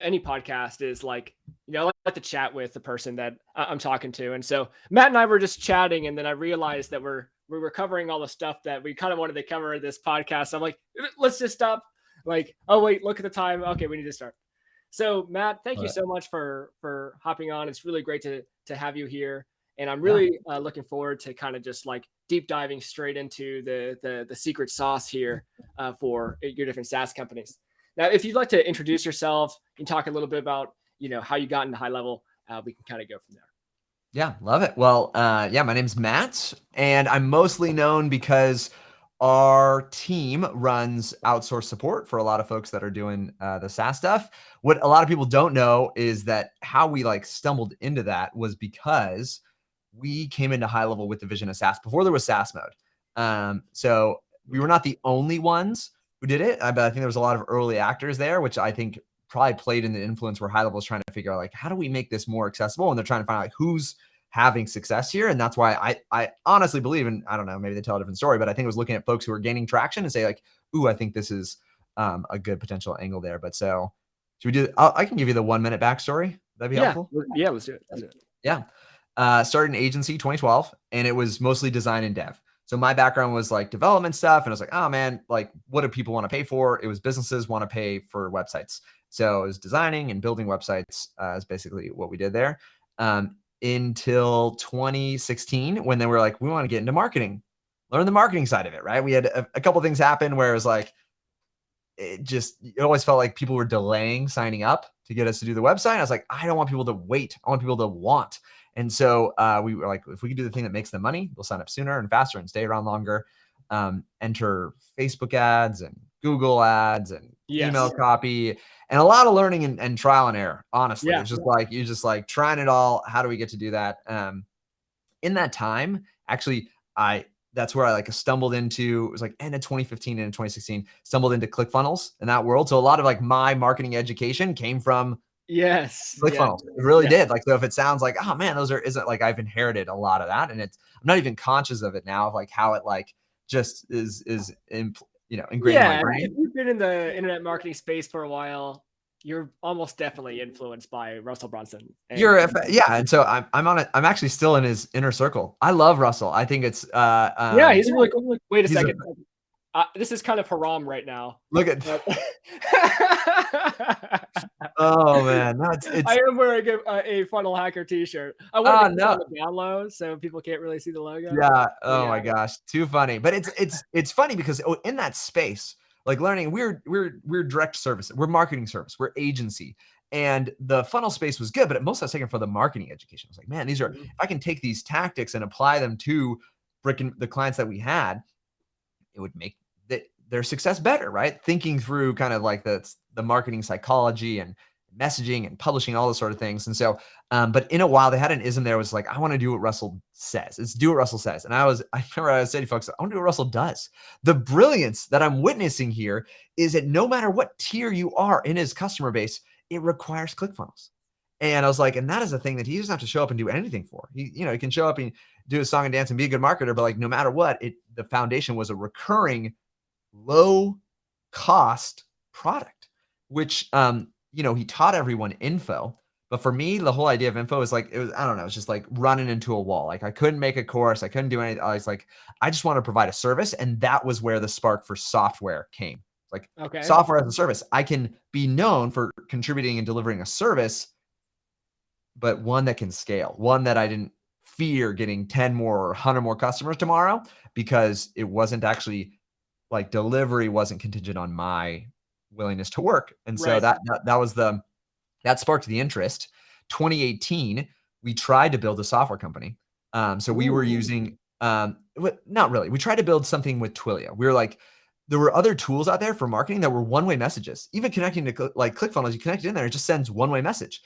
any podcast is like, I like to chat with the person that I'm talking to. And so Matt and I were just chatting, and then I realized that we were covering all the stuff that we kind of wanted to cover in this podcast. I'm like, let's just stop. Like, oh wait, look at the time. Okay, we need to start. So Matt, thank you so much for hopping on. It's really great to have you here. And I'm really looking forward to kind of just like deep diving straight into the secret sauce here for your different SaaS companies. Now, if you'd like to introduce yourself and talk a little bit about, how you got into HighLevel, we can kind of go from there. Yeah, love it. Well, my name's Matt, and I'm mostly known because our team runs outsourced support for a lot of folks that are doing the SaaS stuff. What a lot of people don't know is that how we stumbled into that was because we came into HighLevel with the vision of SaaS before there was SaaS mode. So we were not the only ones who did it, but I think there was a lot of early actors there, which I think probably played in the influence where HighLevel is trying to figure out how do we make this more accessible, and they're trying to find out who's having success here. And that's why I honestly believe, and I don't know, maybe they tell a different story, but I think it was looking at folks who are gaining traction and say ooh, I think this is a good potential angle there. But so should we do, I can give you the 1 minute backstory. That'd be helpful. Yeah, let's do it. Yeah. Started an agency 2012, and it was mostly design and dev. So my background was development stuff. And I was like, oh man, what do people want to pay for? It was businesses want to pay for websites. So it was designing and building websites is basically what we did there. Until 2016, when they were like, we want to get into marketing, learn the marketing side of it, right? We had a couple things happen where it was it always felt like people were delaying signing up to get us to do the website. I was like, I don't want people to wait. I want people to want. And so we were like, if we can do the thing that makes them money, we'll sign up sooner and faster and stay around longer. Enter Facebook ads and Google ads and email copy, and a lot of learning and trial and error. Honestly, it's just you're just trying it all. How do we get to do that? In that time, actually, that's where I stumbled into, it was end of 2015 and 2016, stumbled into ClickFunnels in that world. So a lot of my marketing education came from ClickFunnels. It really did. So if it sounds like, oh man, isn't I've inherited a lot of that, and I'm not even conscious of it now, of how it just is ingrained in my brain. If you've been in the internet marketing space for a while, you're almost definitely influenced by Russell Brunson. And so I'm actually still in his inner circle. I love Russell. I think it's he's really cool. Wait a second. This is kind of haram right now. Look at oh man, I am wearing a Funnel Hacker t-shirt. I want to on the down low so people can't really see the logo. Oh my gosh, too funny. But it's funny because in that space, learning, we're direct service, we're marketing service, we're agency, and the funnel space was good, but most I was taking for the marketing education. I was like, man, these are if I can take these tactics and apply them to the clients that we had, it would make their success better, right? Thinking through kind of the marketing psychology and messaging and publishing, all those sort of things. And so, but in a while they had an ism there was I want to do what Russell says. It's do what Russell says. And I remember I was saying to folks, I want to do what Russell does. The brilliance that I'm witnessing here is that no matter what tier you are in his customer base, it requires ClickFunnels. And I was like, and that is a thing that he doesn't have to show up and do anything for. He can show up and do a song and dance and be a good marketer, but no matter what, the foundation was a recurring low cost product, which, he taught everyone info. But for me, the whole idea of info is it was, I don't know, it's just running into a wall. I couldn't make a course. I couldn't do anything. I was I just want to provide a service. And that was where the spark for software came. Software as a service. I can be known for contributing and delivering a service, but one that can scale, one that I didn't fear getting 10 more or 100 more customers tomorrow, because it wasn't actually delivery wasn't contingent on my willingness to work. And so that was that sparked the interest. 2018, we tried to build a software company. So we were using, not really, we tried to build something with Twilio. We were there were other tools out there for marketing that were one-way messages. Even connecting to ClickFunnels, you connect it in there, it just sends one-way message.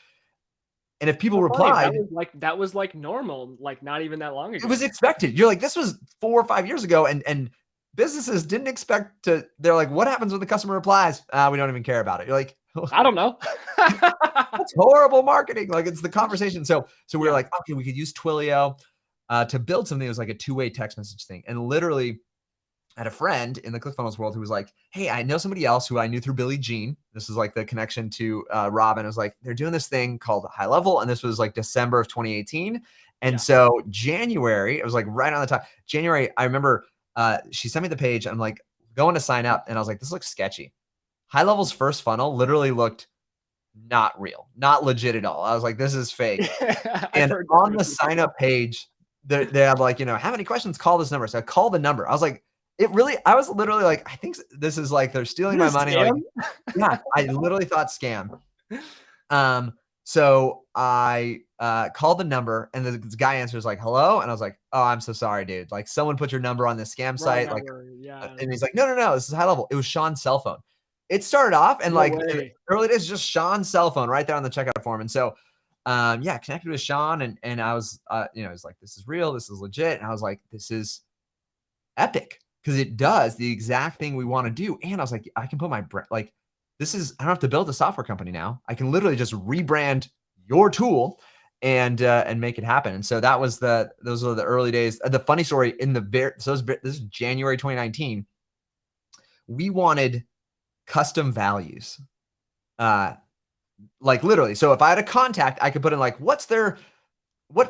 And if people replied, that was normal, not even that long ago. It was expected. You're this was 4 or 5 years ago, and businesses didn't expect to. They're what happens when the customer replies? We don't even care about it. You're I don't know. That's horrible marketing. It's the conversation. So we were okay, we could use Twilio to build something that was a two-way text message thing. And literally, I had a friend in the ClickFunnels world who was like, hey, I know somebody else who I knew through Billie Jean. This is like the connection to Robin. It was like, they're doing this thing called HighLevel. And this was like December of 2018. And so January, it was like right on the top. January, I remember she sent me the page. I'm like going to sign up. And I was like, this looks sketchy. HighLevel's first funnel literally looked not real, not legit at all. I was like, this is fake. And on the sign up page, they had like, have any questions, call this number. So I called the number. I was like, I was literally like, I think this is like, they're stealing my money. Like, yeah, I literally thought scam. So I called the number and this guy answers like, hello. And I was like, oh, I'm so sorry, dude. Like someone put your number on this scam site. Like, and he's like, no, this is HighLevel. It was Sean's cell phone. It started off and like early days, just Sean's cell phone right there on the checkout form. And so, connected with Sean and I was, he's like, this is real. This is legit. And I was like, this is epic because it does the exact thing we want to do. And I was like, I can put my brand, like, I don't have to build a software company now. I can literally just rebrand your tool and make it happen. And so those were the early days. The funny story this is January 2019. We wanted custom values. Like literally. So if I had a contact, I could put in like, what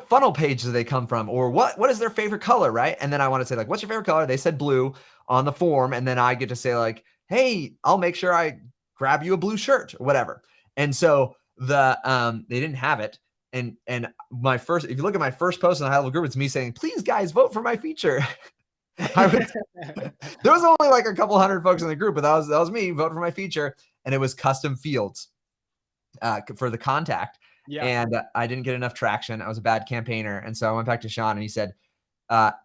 funnel page do they come from? Or what is their favorite color, right? And then I want to say like, what's your favorite color? They said blue on the form. And then I get to say like, hey, I'll make sure I grab you a blue shirt or whatever. And so they didn't have it. And if you look at my first post in the HighLevel group, it's me saying, please guys, vote for my feature. There was only like a couple hundred folks in the group, but that was me, vote for my feature. And it was custom fields for the contact. And I didn't get enough traction. I was a bad campaigner. And so I went back to Sean and he said,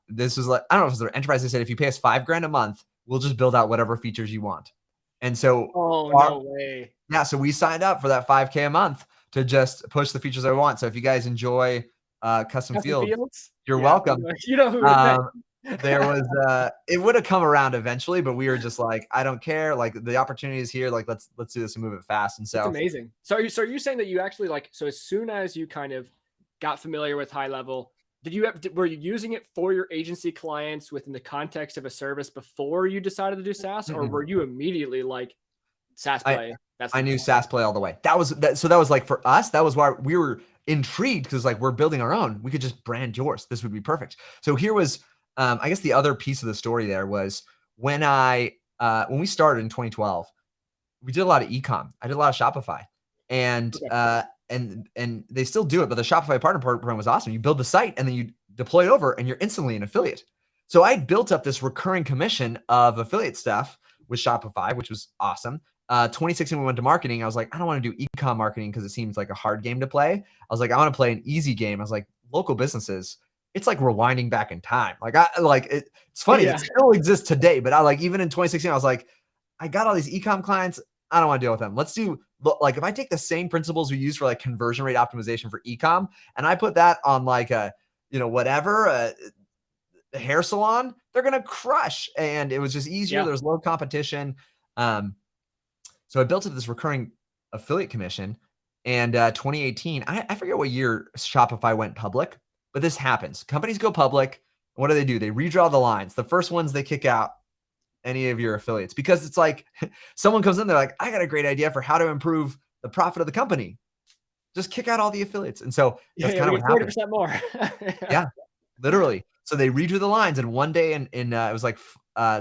this was like, I don't know if it was the enterprise. They said, if you pay us $5,000 a month, we'll just build out whatever features you want. And so, no way. Yeah. So we signed up for that $5,000 a month to just push the features I want. So if you guys enjoy custom fields, you're welcome. You know who there was it would have come around eventually, but we were just like, I don't care. Like the opportunity is here. Like let's do this and move it fast. And so it's amazing. So are you saying that you actually so as soon as you kind of got familiar with HighLevel, were you using it for your agency clients within the context of a service before you decided to do SaaS, or were you immediately like SaaS play? I knew SaaS play all the way. So that was like for us, that was why we were intrigued because like we're building our own. We could just brand yours. This would be perfect. So here was I guess the other piece of the story there was when we started in 2012, we did a lot of e-com. I did a lot of Shopify and they still do it, but the Shopify partner program was awesome. You build the site and then you deploy it over and you're instantly an affiliate. So I built up this recurring commission of affiliate stuff with Shopify, which was awesome. 2016, we went to marketing. I was like, I don't want to do e-com marketing because it seems like a hard game to play. I was like, I want to play an easy game. I was like, local businesses, it's like rewinding back in time. It's funny. It still exists today, but even in 2016, I was like, I got all these e-com clients. I don't want to deal with them. Let's do if I take the same principles we use for like conversion rate optimization for e-com and I put that on like a hair salon, they're going to crush. And it was just easier. There's low competition. So I built up this recurring affiliate commission. And 2018, I forget what year Shopify went public, but this happens. Companies go public. What do? They redraw the lines. The first ones they kick out any of your affiliates because it's like someone comes in, they're like, I got a great idea for how to improve the profit of the company. Just kick out all the affiliates. And so that's kind of what happened. 40% more. Yeah, literally. So they redrew the lines and one day in it was like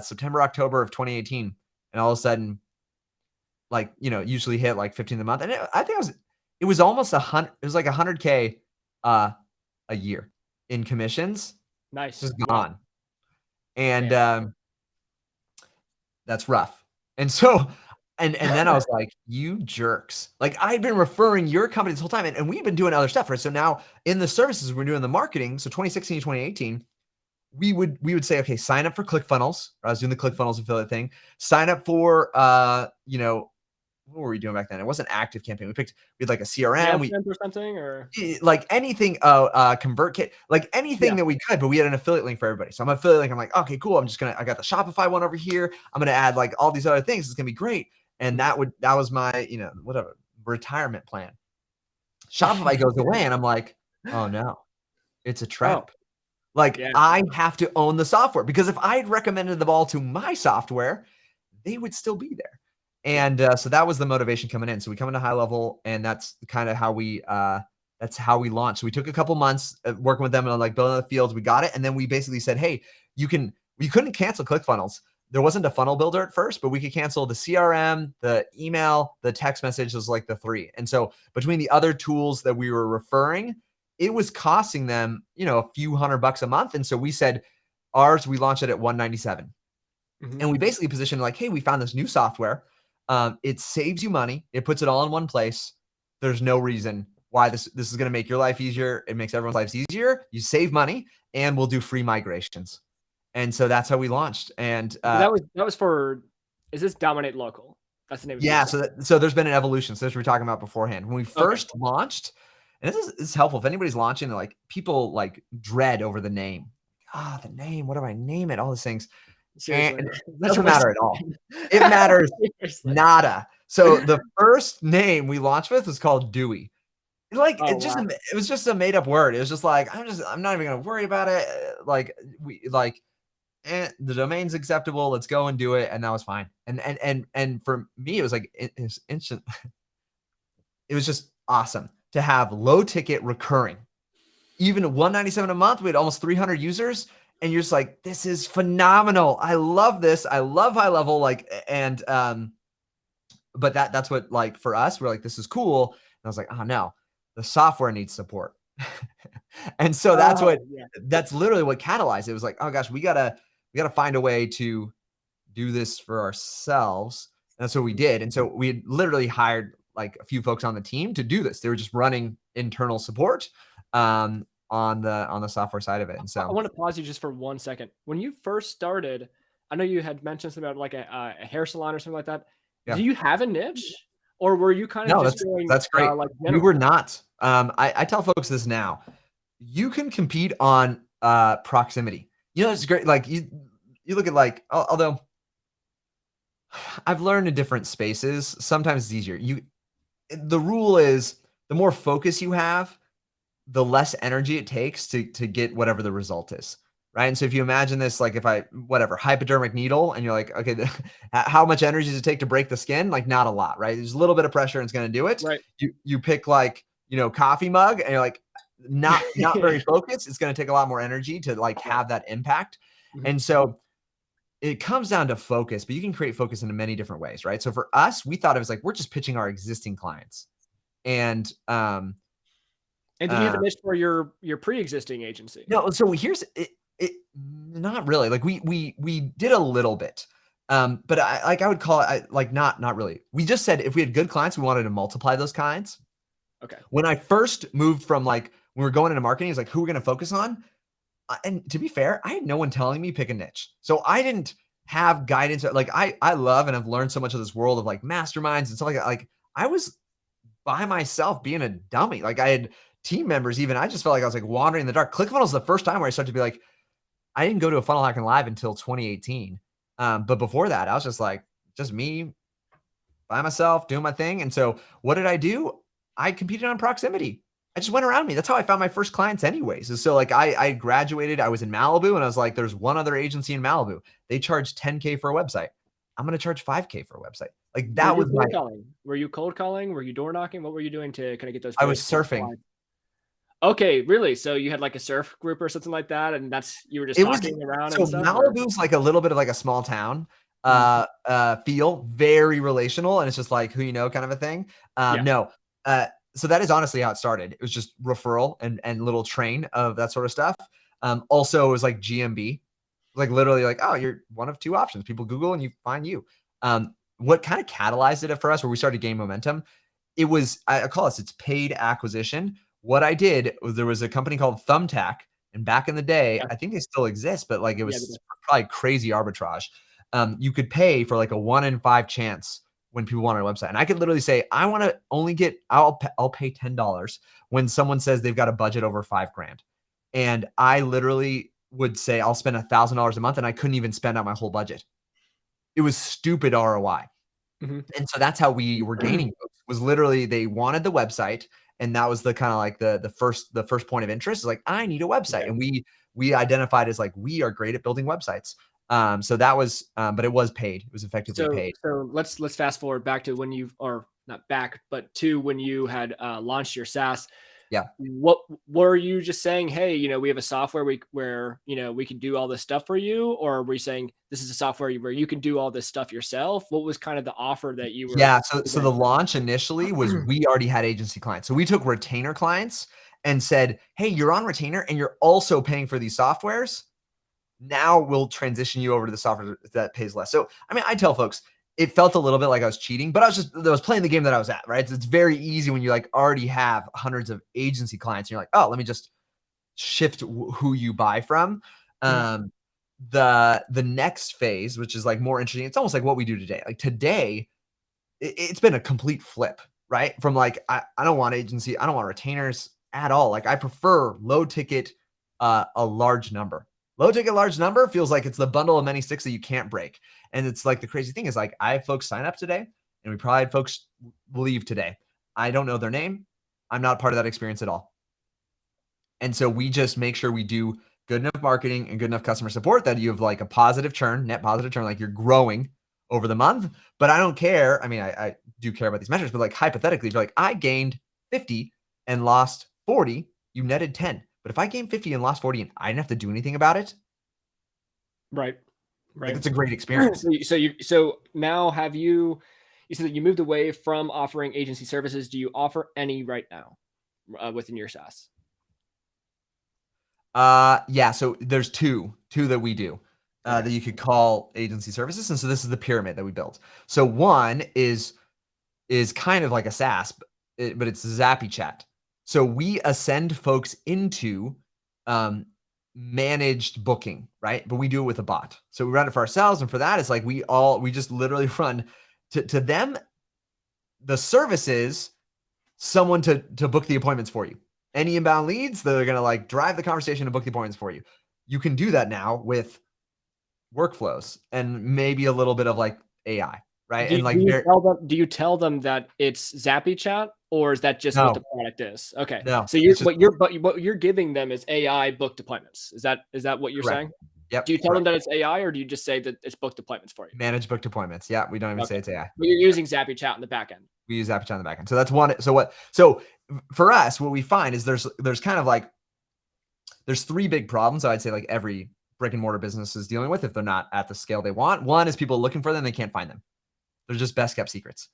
September, October of 2018. And all of a sudden, usually hit like 15 a month. And I think it was almost 100. It was like 100K a year in commissions. Nice. Just gone. And that's rough. And so, and then I was like, you jerks. Like I'd been referring your company this whole time and we've been doing other stuff, right? So now in the services, we're doing the marketing. So 2016, 2018, we would say, okay, sign up for ClickFunnels. I was doing the ClickFunnels affiliate thing. Sign up for, what were we doing back then? It wasn't active campaign. We had like a CRM or something, or like anything, ConvertKit, like anything that we could, but we had an affiliate link for everybody. So I'm an affiliate link. I'm like, okay, cool. I got the Shopify one over here. I'm going to add like all these other things. It's going to be great. And that was my, whatever retirement plan. Shopify goes away and I'm like, oh no, it's a trap. Like Yeah. I have to own the software, because if I had recommended the ball to my software, they would still be there. Yeah. And so that was the motivation coming in. So we come into HighLevel, and that's kind of how we launched. So we took a couple months working with them and like building the fields. We got it, and then we basically said, hey, we couldn't cancel ClickFunnels. There wasn't a funnel builder at first, but we could cancel the CRM, the email, the text message was like the 3. And so between the other tools that we were referring, it was costing them, a few $100 a month. And so we said ours, we launched it at $197. Mm-hmm. And we basically positioned like, hey, we found this new software. It saves you money. It puts it all in one place. There's no reason why this is going to make your life easier. It makes everyone's lives easier. You save money, and we'll do free migrations. And so that's how we launched. And that was for, is this Dominate Local? That's the name of it. Yeah. So there's been an evolution. So as we were talking about beforehand, when we first launched, and this is helpful if anybody's launching, like people like dread over the name. The name, what do I name it? All these things. Seriously. And it doesn't matter at all. It matters nada. So the first name we launched with was called Dewey. Like it was just a made up word. It was just like, I'm not even gonna worry about it. The domain's acceptable. Let's go and do it. And that was fine. And for me, it was like, it was instant. It was just awesome to have low ticket recurring, even $197 a month. We had almost 300 users, and you're just like, this is phenomenal. I love this. I love HighLevel. But that's what, like, for us, we're like, this is cool. And I was like, oh no, the software needs support. And so that's literally what catalyzed it. It was like, oh gosh, we gotta find a way to do this for ourselves. And that's what we did. And so we had literally hired like a few folks on the team to do this. They were just running internal support on the software side of it. And so I want to pause you just for 1 second. When you first started, I know you had mentioned something about like a hair salon or something like that. Yeah. Do you have a niche, or were you kind of just doing? That's great. We were not. I tell folks this now. You can compete on proximity. It's great. Like you look at although I've learned in different spaces, sometimes it's easier. The rule is the more focus you have, the less energy it takes to get whatever the result is. Right. And so if you imagine this, like hypodermic needle, and you're like, okay, how much energy does it take to break the skin? Like not a lot, right? There's a little bit of pressure and it's going to do it. Right. You pick coffee mug, and you're like, not very focused. It's going to take a lot more energy to have that impact. Mm-hmm. And so it comes down to focus, but you can create focus in many different ways, right? So for us, we thought it was like, we're just pitching our existing clients. And did you have a niche for your pre-existing agency? No. So here's it. Not really. Like we did a little bit. But I would call it not really. We just said if we had good clients, we wanted to multiply those clients. Okay. When I first moved from when we were going into marketing, it's like, who we're going to focus on. And to be fair, I had no one telling me pick a niche. So I didn't have guidance. I love and I've learned so much of this world of masterminds and stuff like that. Like I was by myself being a dummy. Like I had team members even. I just felt like I was wandering in the dark. ClickFunnels was the first time where I started to be like, I didn't go to a funnel hacking live until 2018. But before that, I was just me by myself doing my thing. And so what did I do? I competed on proximity. I just went around me. That's how I found my first clients anyways. And so I graduated, I was in Malibu, and I was like, there's one other agency in Malibu. They charge $10K for a website. I'm going to charge $5K for a website. Like that was my calling. Were you cold calling? Were you door knocking? What were you doing to kind of get those? I was surfing. Clients? Okay, really? So you had a surf group or something like that, and you were just talking around. So Malibu's a little bit of a small town feel, very relational, and it's just who you know kind of a thing. No. So that is honestly how it started. It was just referral and little train of that sort of stuff. Also, it was GMB, literally oh, you're one of two options. People Google and you find you. What kind of catalyzed it for us, where we started gaining momentum, it was, I call it's paid acquisition. What I did was there was a company called Thumbtack, and back in the day, I think they still exist, but it was probably crazy arbitrage. You could pay for a 1 in 5 chance when people want a website. And I could literally say, I want to only I'll pay $10 when someone says they've got a budget over $5,000. And I literally would say, I'll spend $1,000 a month, and I couldn't even spend out my whole budget. It was stupid ROI. Mm-hmm. And so that's how we were gaining folks, was literally they wanted the website. And that was the kind of the first point of interest is I need a website. Okay. And we identified as like, we are great at building websites. So that was, but it was paid. It was effectively paid. So let's fast forward back to when you, or not back, but to when you had launched your SaaS. Yeah. What were you just saying? Hey, we have a software where we can do all this stuff for you, or were you saying this is a software where you can do all this stuff yourself? What was kind of the offer that you were? Yeah. So the launch initially was we already had agency clients. So we took retainer clients and said, hey, you're on retainer and you're also paying for these softwares. Now we'll transition you over to the software that pays less. So, I mean, I tell folks, it felt a little bit like I was cheating, but I was playing the game that I was at, right? It's very easy when you like already have hundreds of agency clients and you're like, oh, let me just shift who you buy from. The next phase, which is like more interesting, it's almost like what we do today. Like today, it's been a complete flip, right? From like, I don't want agency, I don't want retainers at all. Like I prefer low ticket, a large number. Low ticket, large number feels like it's the bundle of many sticks that you can't break. And it's like the crazy thing is like I have folks sign up today and we probably had folks leave today. I don't know their name. I'm not part of that experience at all. And so we just make sure we do good enough marketing and good enough customer support that you have like a positive churn, net positive churn, like you're growing over the month. But I don't care. I mean, I do care about these measures, but like hypothetically, if you're like, I gained 50 and lost 40, you netted 10. But if I gained 50 and lost 40 and I didn't have to do anything about it, right. Like it's a great experience. So now you said that you moved away from offering agency services. Do you offer any right now within your SaaS? Yeah. So there's two that we do that you could call agency services. And so this is the pyramid that we built. So one is kind of like a SaaS, but it's Zappy Chat. So we ascend folks into managed booking, right? But we do it with a bot. So we run it for ourselves. And for that, it's like we just literally run to them. The service is someone to book the appointments for you. Any inbound leads, they're going to like drive the conversation and book the appointments for you. You can do that now with workflows and maybe a little bit of like AI, right? Do you tell them that it's Zappy Chat, or is that just what the product is? Okay. No. So what you're giving them is AI booked appointments. Is that what you're saying? Yep. Do you tell them that it's AI, or do you just say that it's booked appointments for you? Managed booked appointments. Yeah. We don't even say it's AI. But you're using Zappy Chat in the back end. We use Zappy Chat on the back end. So that's one. So for us, what we find is there's kind of like, there's three big problems I'd say like every brick and mortar business is dealing with if they're not at the scale they want. One is people looking for them, they can't find them. They're just best kept secrets.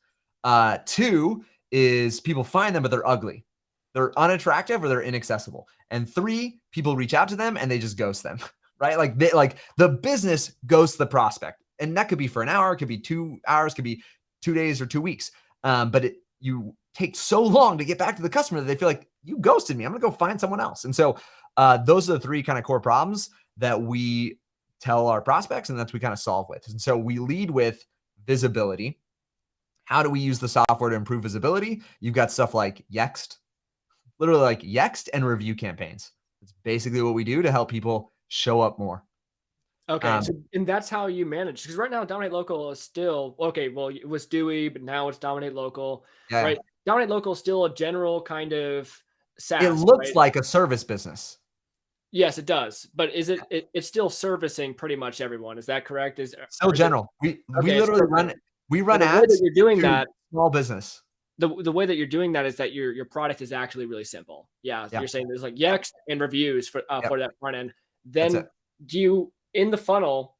Two is people find them, but they're ugly. They're unattractive or they're inaccessible. And three, people reach out to them and they just ghost them, right? Like the business ghosts the prospect. And that could be for an hour, it could be 2 hours, could be 2 days or 2 weeks. But you take so long to get back to the customer that they feel like you ghosted me. I'm going to go find someone else. And so those are the three kind of core problems that we tell our prospects and that's we kind of solve with. And so we lead with visibility. How do we use the software to improve visibility? You've got stuff like Yext, literally like Yext and review campaigns. It's basically what we do to help people show up more. Okay. And that's how you manage, because right now Dominate Local is still, okay, well, it was Dewey, but now it's Dominate Local, right? Dominate Local is still a general kind of SaaS. It looks like a service business. Yes, it does. But is it's still servicing pretty much everyone. Is that correct? Still general. We literally run ads. The way that you're doing that, small business. The way that you're doing that is that your product is actually really simple. Yeah. You're saying there's like Yext and reviews for that front end. Then do you, in the funnel,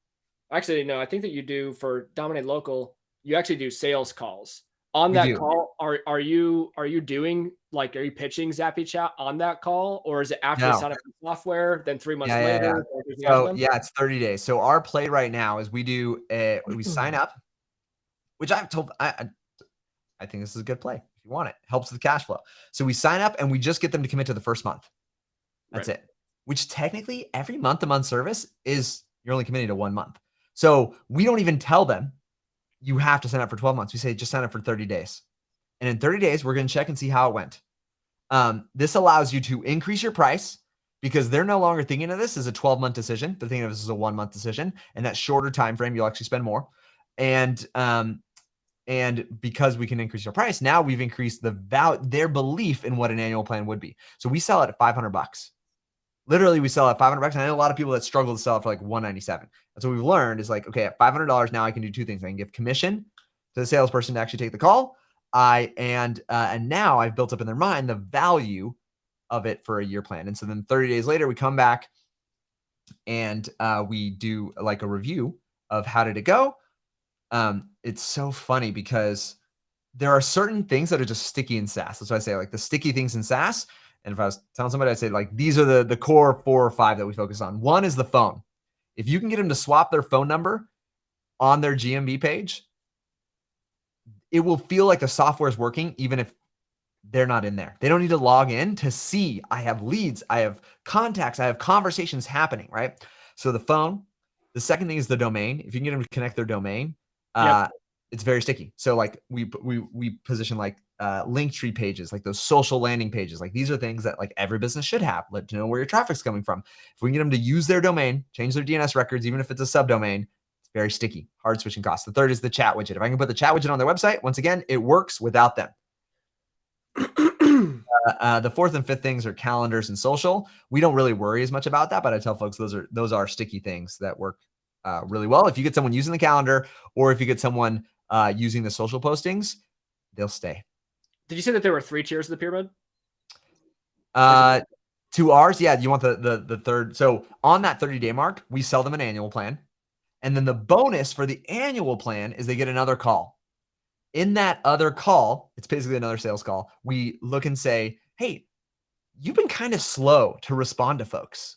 actually, no, I think that you do for Dominate Local, you actually do sales calls. On that call, are you doing like, are you pitching Zappy Chat on that call, or is it after you sign up for software, then 3 months later? So it's 30 days. So our play right now is we sign up, which I've told, I think this is a good play. If you want it, helps with the cash flow. So we sign up and we just get them to commit to the first month. That's it. Which technically every month-to-month service is you're only committing to 1 month. So we don't even tell them you have to sign up for 12 months. We say just sign up for 30 days. And in 30 days, we're going to check and see how it went. This allows you to increase your price because they're no longer thinking of this as a 12-month decision. They're thinking of this as a 1 month decision. And that shorter time frame, you'll actually spend more. And because we can increase your price, now we've increased their belief in what an annual plan would be. So we sell it at $500. Literally, we sell at $500. I know a lot of people that struggle to sell it for like $197. That's what we've learned is like, okay, at $500 now I can do two things. I can give commission to the salesperson to actually take the call. And now I've built up in their mind the value of it for a year plan. And so then 30 days later, we come back and we do like a review of how did it go. It's so funny because there are certain things that are just sticky in SaaS. That's why I say like the sticky things in SaaS. And if I was telling somebody, I'd say like, these are the core 4 or 5 that we focus on. One is the phone. If you can get them to swap their phone number on their GMB page, it will feel like the software is working, even if they're not in there. They don't need to log in to see I have leads, I have contacts, I have conversations happening, right? So the phone. The second thing is the domain. If you can get them to connect their domain, it's very sticky. So like we position like Linktree pages, like those social landing pages. Like these are things that like every business should have. Let you know where your traffic's coming from. If we can get them to use their domain, change their DNS records, even if it's a subdomain, it's very sticky, hard switching costs. The third is the chat widget. If I can put the chat widget on their website, once again, it works without them. The fourth and fifth things are calendars and social. We don't really worry as much about that, but I tell folks those are sticky things that work really well. If you get someone using the calendar, or if you get someone using the social postings, they'll stay. Did you say that there were 3 tiers of the pyramid? To ours, yeah. You want the third. So on that 30-day mark, we sell them an annual plan, and then the bonus for the annual plan is they get another call. In that other call, it's basically another sales call. We look and say, hey, you've been kind of slow to respond to folks.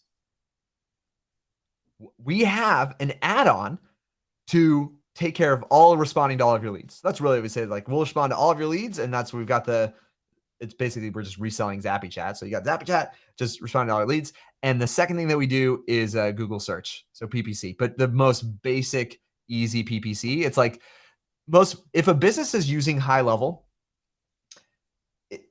We have an add-on to take care of responding to all of your leads. That's really what we say. Like, we'll respond to all of your leads. And that's what we've got it's basically, we're just reselling Zappy Chat. So you got Zappy Chat, just responding to all our leads. And the second thing that we do is Google search. So PPC, but the most basic, easy PPC. It's like, if a business is using HighLevel,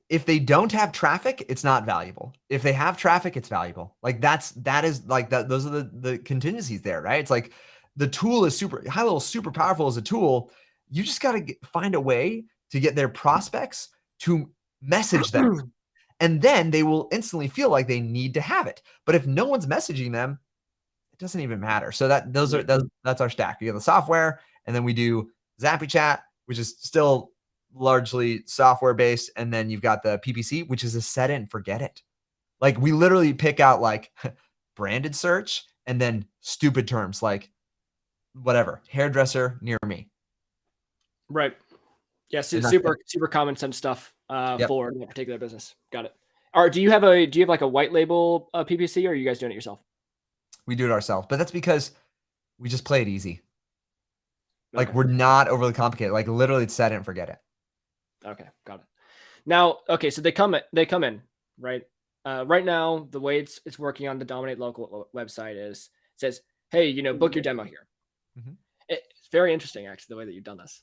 if they don't have traffic, it's not valuable. If they have traffic, it's valuable. Like that is like that. Those are the contingencies there, right? It's like the tool is HighLevel is super powerful as a tool. You just got to find a way to get their prospects to message them, and then they will instantly feel like they need to have it. But if no one's messaging them, it doesn't even matter. So that's our stack. You have the software, and then we do Zappy Chat, which is still largely software based. And then you've got the PPC, which is a set it and forget it. Like we literally pick out like branded search and then stupid terms like whatever, hairdresser near me. Right. Yeah. Super common sense stuff for that particular business. Got it. Or do you have like a white label PPC, or are you guys doing it yourself? We do it ourselves, but that's because we just play it easy. Like we're not overly complicated. Like literally it's set it and forget it. Okay. Got it. Now, okay. So they come in, right? Right now, the way it's working on the Dominate Local website is it says, hey, book your demo here. Mm-hmm. It's very interesting, actually, the way that you've done this.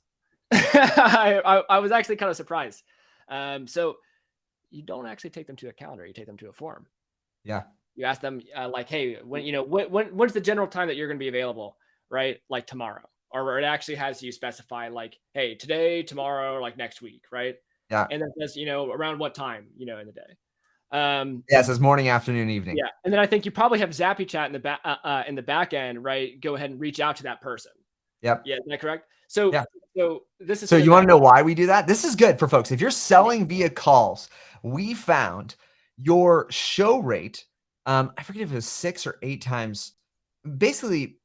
I was actually kind of surprised. So you don't actually take them to a calendar. You take them to a form. Yeah. You ask them like, hey, when's the general time that you're going to be available, right? Like tomorrow. Or it actually has you specify like, hey, today, tomorrow, or like next week, right? Yeah. And then it says, around what time, in the day. It says morning, afternoon, evening. Yeah. And then I think you probably have Zappy Chat in the back end, right? Go ahead and reach out to that person. Yep. Yeah. Is that correct? So, yeah. So this is. So you want to know why we do that? This is good for folks. If you're selling via calls, we found your show rate. I forget if it was 6 or 8 times. Basically,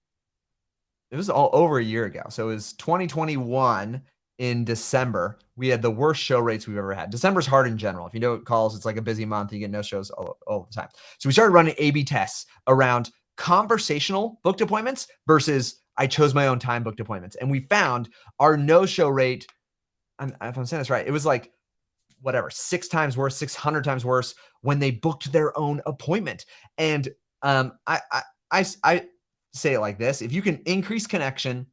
it was all over a year ago. So it was 2021 in December. We had the worst show rates we've ever had. December's hard in general. If you know calls, it's like a busy month. You get no shows all the time. So we started running A/B tests around conversational booked appointments versus I chose my own time booked appointments. And we found our no-show rate, if I'm saying this right, it was like, 6 times worse, 600 times worse when they booked their own appointment. And I say it like this: if you can increase connection,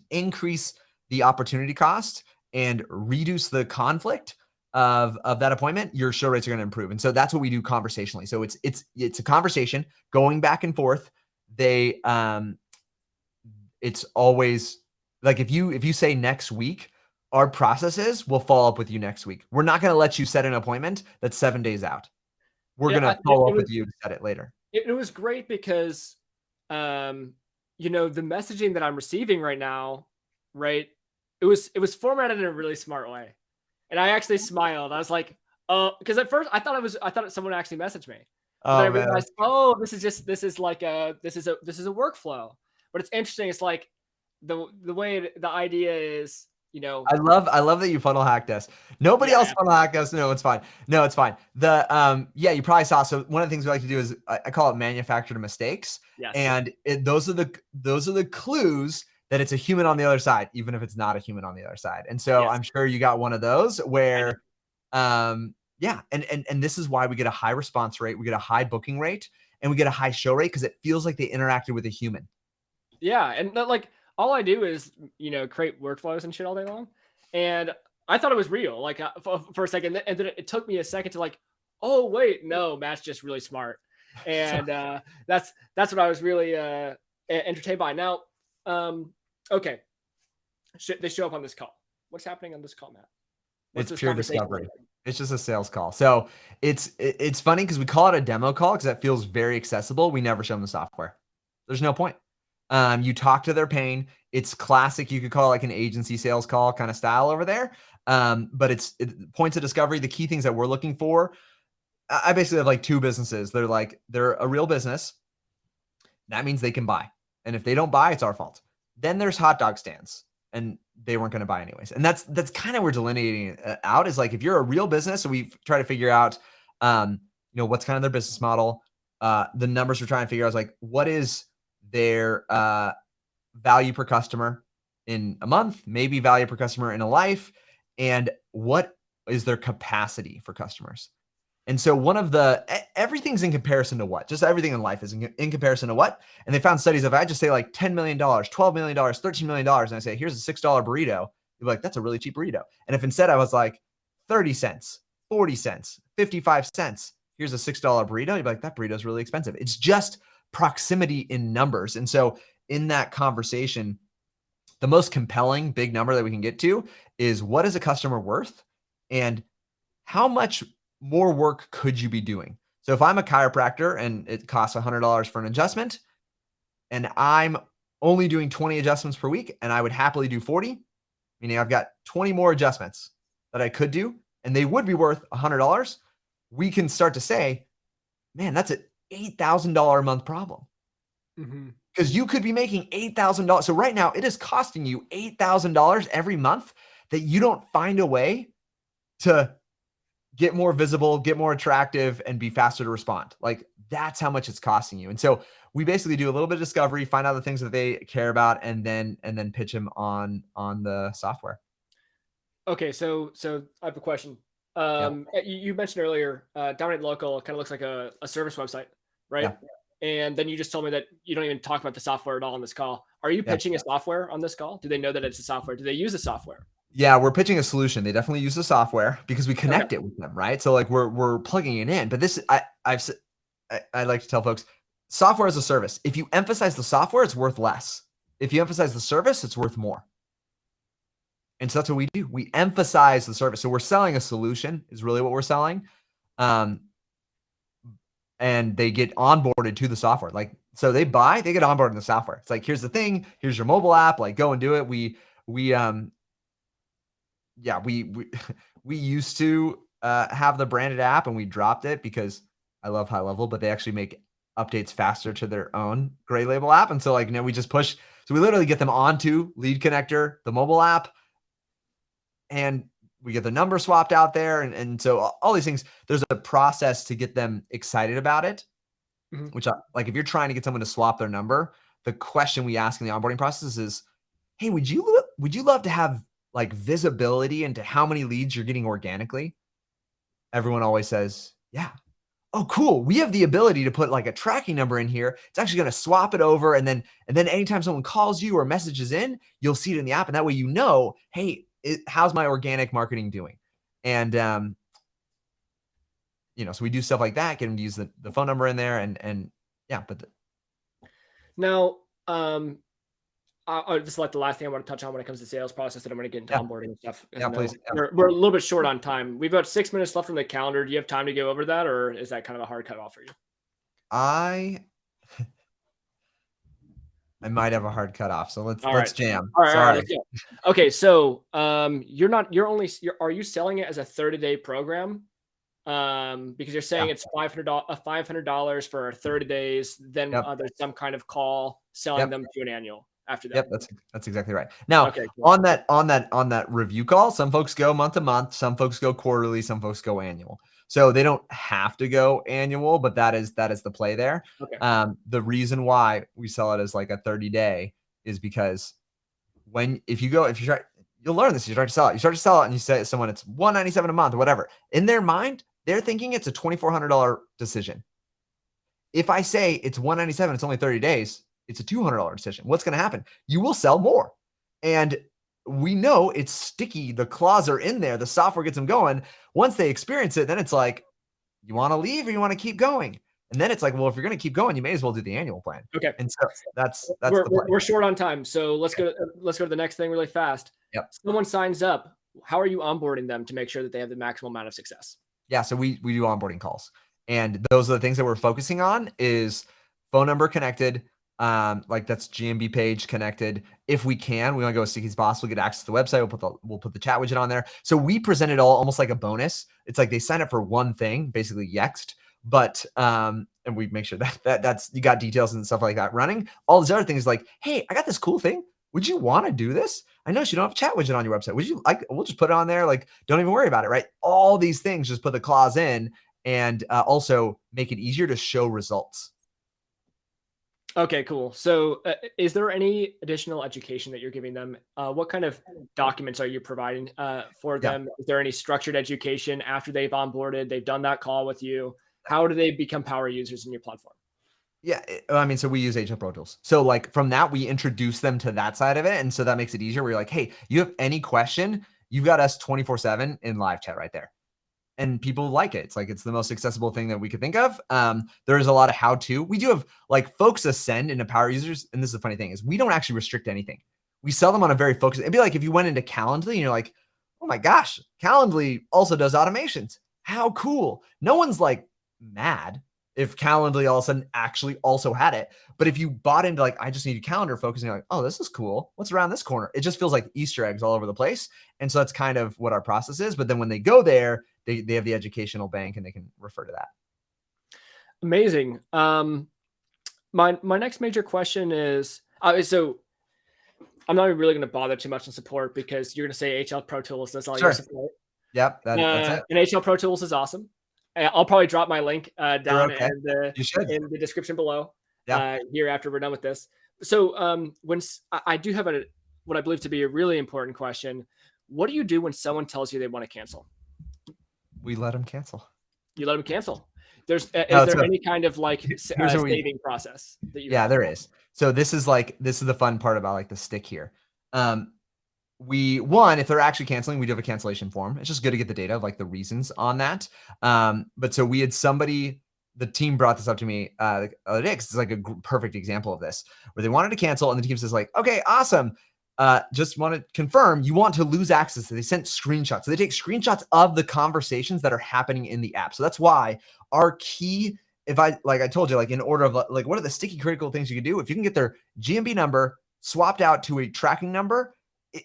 increase the opportunity cost, and reduce the conflict of that appointment, your show rates are going to improve. And so that's what we do conversationally. So it's a conversation going back and forth. It's always like, if you say next week, our processes will follow up with you next week. We're not going to let you set an appointment that's 7 days out. We're going to follow up with you to set it later. It was great because, you know, the messaging that I'm receiving right now, right? It was formatted in a really smart way, and I actually smiled. I was like, "Oh," because at first I thought someone actually messaged me, but then I Oh man. realized, "Oh, this is a workflow." But it's interesting. It's like the way the idea is, you know, I love that you funnel hacked us. Nobody yeah, else yeah, funnel hacked us. No, it's fine. No, it's fine. Yeah, you probably saw. So one of the things we like to do is I call it manufactured mistakes, yes, and those are the clues that it's a human on the other side, even if it's not a human on the other side. And so yes, I'm sure you got one of those I did. where, yeah, and this is why we get a high response rate, we get a high booking rate, and we get a high show rate because it feels like they interacted with a human. Yeah, and like all I do is, you know, create workflows and shit all day long, and I thought it was real, like for a second, and then it took me a second to like, oh wait, no, Matt's just really smart, So and that's what I was really entertained by. Now, okay, they show up on this call. What's happening on this call, Matt? What's it's this pure conversation look discovery. like? It's just a sales call. So it's funny because we call it a demo call because that feels very accessible. We never show them the software. There's no point. You talk to their pain. It's classic. You could call it like an agency sales call kind of style over there. But points of discovery. The key things that we're looking for. I basically have like two businesses. They're a real business. That means they can buy. And if they don't buy, it's our fault. Then there's hot dog stands and they weren't going to buy anyways. And that's kind of where delineating it out is like, if you're a real business, so we try to figure out, what's kind of their business model. The numbers we're trying to figure out is like, what is their value per customer in a month, maybe value per customer in a life, and what is their capacity for customers? And so everything's in comparison to what? Just everything in life is in comparison to what? And they found studies of, I just say like $10 million, $12 million, $13 million. And I say, here's a $6 burrito. You're like, that's a really cheap burrito. And if instead I was like 30 cents, 40 cents, 55 cents, here's a $6 burrito. You'd be like, that burrito is really expensive. It's just proximity in numbers. And so in that conversation, the most compelling big number that we can get to is, what is a customer worth? And how much more work could you be doing? So if I'm a chiropractor and it costs $100 for an adjustment, and I'm only doing 20 adjustments per week, and I would happily do 40, meaning I've got 20 more adjustments that I could do, and they would be worth $100, we can start to say, man, that's an $8,000 a month problem. Mm-hmm. Because you could be making $8,000. So right now it is costing you $8,000 every month that you don't find a way to get more visible, get more attractive, and be faster to respond. Like, that's how much it's costing you. And so we basically do a little bit of discovery, find out the things that they care about, and then pitch them on the software. Okay, so I have a question. Yeah. You mentioned earlier, Dominate Local kind of looks like a service website, right? Yeah. And then you just told me that you don't even talk about the software at all on this call. Are you Yeah. pitching a software on this call? Do they know that it's a software? Do they use the software? Yeah, we're pitching a solution. They definitely use the software because we Okay. connect it with them, right? So like we're plugging it in. But this I like to tell folks, software as a service. If you emphasize the software, it's worth less. If you emphasize the service, it's worth more. And so that's what we do. We emphasize the service. So we're selling a solution is really what we're selling. Um, and they get onboarded to the software. Like, so they get onboarded in the software. It's like, here's the thing, here's your mobile app, like go and do it. Yeah, we used to have the branded app and we dropped it because I love HighLevel, but they actually make updates faster to their own gray label app. And so like, we just push. So we literally get them onto Lead Connector, the mobile app, and we get the number swapped out there. And so all these things, there's a process to get them excited about it, Mm-hmm. which like if you're trying to get someone to swap their number, the question we ask in the onboarding process is, hey, would you love to have like visibility into how many leads you're getting organically? Everyone always says, yeah. Oh, cool. We have the ability to put like a tracking number in here. It's actually going to swap it over. And then anytime someone calls you or messages in, you'll see it in the app. And that way, hey, how's my organic marketing doing? And, so we do stuff like that, get them to use the phone number in there and yeah, Now, this is like the last thing I want to touch on when it comes to sales process, and I'm going to get into yeah, onboarding and stuff. yeah, please. Yeah. We're a little bit short on time. We've got 6 minutes left on the calendar. Do you have time to go over that, or is that kind of a hard cut off for you? I might have a hard cutoff, so let's All right. jam. All right. All right. Sorry. Let's go. Okay. So, are you selling it as a 30-day program? Because you're saying Yeah. it's $500 for 30 days. Then Yep. there's some kind of call selling Yep. them to an annual after that. Yep. That's exactly right. Now, Okay. Cool. on that review call, some folks go month to month, some folks go quarterly, some folks go annual. So they don't have to go annual, but that is the play there. Okay. The reason why we sell it as like a 30-day is because if you try, you'll learn this. You start to sell it and you say to someone it's $197 a month or whatever. In their mind, they're thinking it's a $2,400 decision. If I say it's $197, it's only 30 days, it's a $200 decision. What's going to happen? You will sell more. And we know it's sticky. The claws are in there. The software gets them going. Once they experience it, then it's like, you want to leave or you want to keep going? And then it's like, well, if you're going to keep going, you may as well do the annual plan. Okay. And so that's we're, the play. we're short on time. So let's go to the next thing really fast. Yep. Someone signs up. How are you onboarding them to make sure that they have the maximum amount of success? Yeah. So we do onboarding calls. And those are the things that we're focusing on is phone number connected. Like that's GMB page connected. If we can, we want to go as sticky as possible, get access to the website. We'll put the chat widget on there. So we present it all almost like a bonus. It's like they sign up for one thing, basically Yext, but, and we make sure that's, you got details and stuff like that running. All these other things like, hey, I got this cool thing. Would you want to do this? I know you don't have a chat widget on your website. Would you like, we'll just put it on there. Like, don't even worry about it. Right. All these things, just put the clause in and also make it easier to show results. Okay, cool. So is there any additional education that you're giving them? What kind of documents are you providing for them? Is there any structured education after they've onboarded, they've done that call with you? How do they become power users in your platform? Yeah, I mean, so we use HighLevel Pro Tools. So like from that, we introduce them to that side of it. And so that makes it easier. We're like, hey, you have any question, you've got us 24/7 in live chat right there. And people like it. It's like, it's the most accessible thing that we could think of. There is a lot of how-to. We do have like folks ascend into power users. And this is the funny thing is we don't actually restrict anything. We sell them on a very focused, it'd be like if you went into Calendly and you're like, oh my gosh, Calendly also does automations. How cool. No one's like mad if Calendly all of a sudden actually also had it. But if you bought into like, I just need a calendar focus and you're like, oh, this is cool. What's around this corner? It just feels like Easter eggs all over the place. And so that's kind of what our process is. But then when they go there, they have the educational bank and they can refer to that. Amazing. My next major question is, so I'm not really going to bother too much on support because you're going to say HL Pro Tools does all your support. Yep. That's it. And HL Pro Tools is awesome. I'll probably drop my link down okay. in the description below here after we're done with this. So when I do have what I believe to be a really important question, what do you do when someone tells you they want to cancel? We let them cancel. You let them cancel. Is there any kind of like saving process that you? Yeah, there is. So this is the fun part about like the stick here. If they're actually canceling, we do have a cancellation form. It's just good to get the data of like the reasons on that. But so we had the team brought this up to me the other day because it's like a perfect example of this where they wanted to cancel and the team says like, okay, awesome. Just want to confirm you want to lose access. So they sent screenshots. So they take screenshots of the conversations that are happening in the app. So that's why our key, I told you, like in order of like, what are the sticky critical things you can do? If you can get their GMB number swapped out to a tracking number,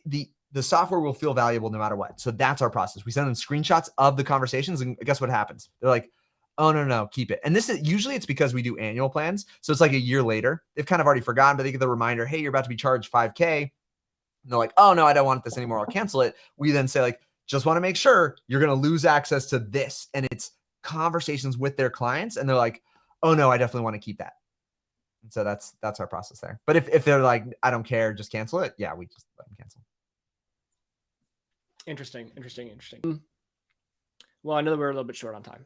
the software will feel valuable no matter what. So that's our process. We send them screenshots of the conversations and guess what happens? They're like, oh, no, keep it. And this is usually it's because we do annual plans. So it's like a year later, they've kind of already forgotten, but they get the reminder, hey, you're about to be charged $5,000. And they're like, oh no, I don't want this anymore. I'll cancel it. We then say like, just want to make sure you're going to lose access to this. And it's conversations with their clients. And they're like, oh no, I definitely want to keep that. And so that's our process there. But if they're like, I don't care, just cancel it. Yeah, we just let them cancel. Interesting. Well, I know that we're a little bit short on time.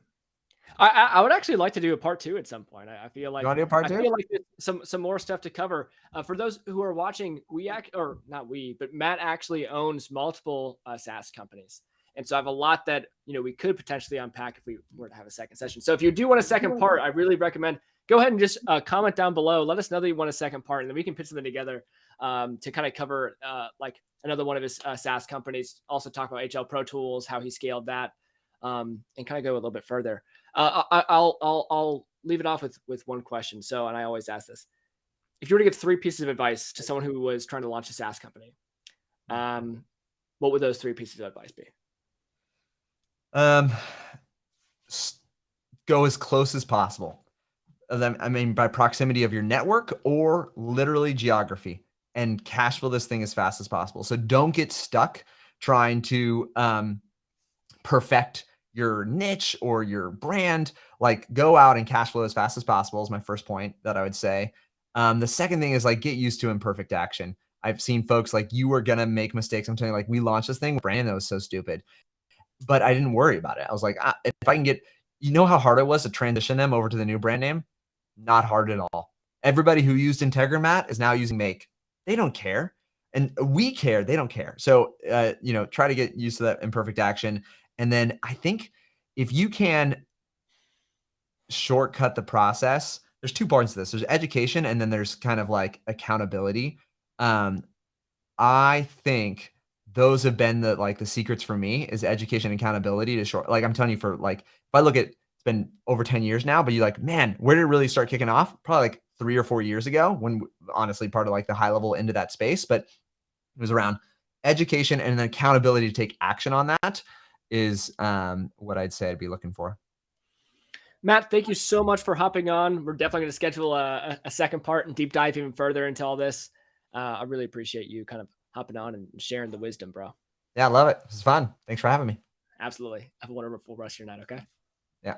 I would actually like to do a part 2 at some point. I feel like you want to do a part 2? I feel like some more stuff to cover. For those who are watching, Matt actually owns multiple SaaS companies. And so I have a lot that, we could potentially unpack if we were to have a second session. So if you do want a second part, I really recommend go ahead and just comment down below. Let us know that you want a second part, and then we can put something together to kind of cover like another one of his SaaS companies. Also talk about HL Pro Tools, how he scaled that, and kind of go a little bit further. I'll leave it off with one question. So, and I always ask this: if you were to give 3 pieces of advice to someone who was trying to launch a SaaS company, what would those 3 pieces of advice be? Go as close as possible. I mean, by proximity of your network or literally geography, and cash flow this thing as fast as possible. So don't get stuck trying to perfect your niche or your brand. Like, go out and cash flow as fast as possible is my first point that I would say. The second thing is, like, get used to imperfect action. I've seen folks like, you were going to make mistakes. I'm telling you, like, we launched this thing, brand that was so stupid, but I didn't worry about it. I was like, if I can get, you know how hard it was to transition them over to the new brand name? Not hard at all. Everybody who used Integromat is now using Make. They don't care. And we care. They don't care. So, try to get used to that imperfect action. And then I think if you can shortcut the process, there's 2 parts to this. There's education, and then there's kind of like accountability. I think those have been the secrets for me, is education and accountability to short. Like, I'm telling you, for like, if I look at, it's been over 10 years now, but you like, man, where did it really start kicking off? Probably like 3 or 4 years ago, when honestly part of like the high level into that space, but it was around education and then accountability to take action on that is what I'd say I'd be looking for. Matt, thank you so much for hopping on. We're definitely going to schedule a second part and deep dive even further into all this. I really appreciate you kind of hopping on and sharing the wisdom, bro. Yeah, I love it. It was fun. Thanks for having me. Absolutely. Have a wonderful rest of your night. Okay. Yeah.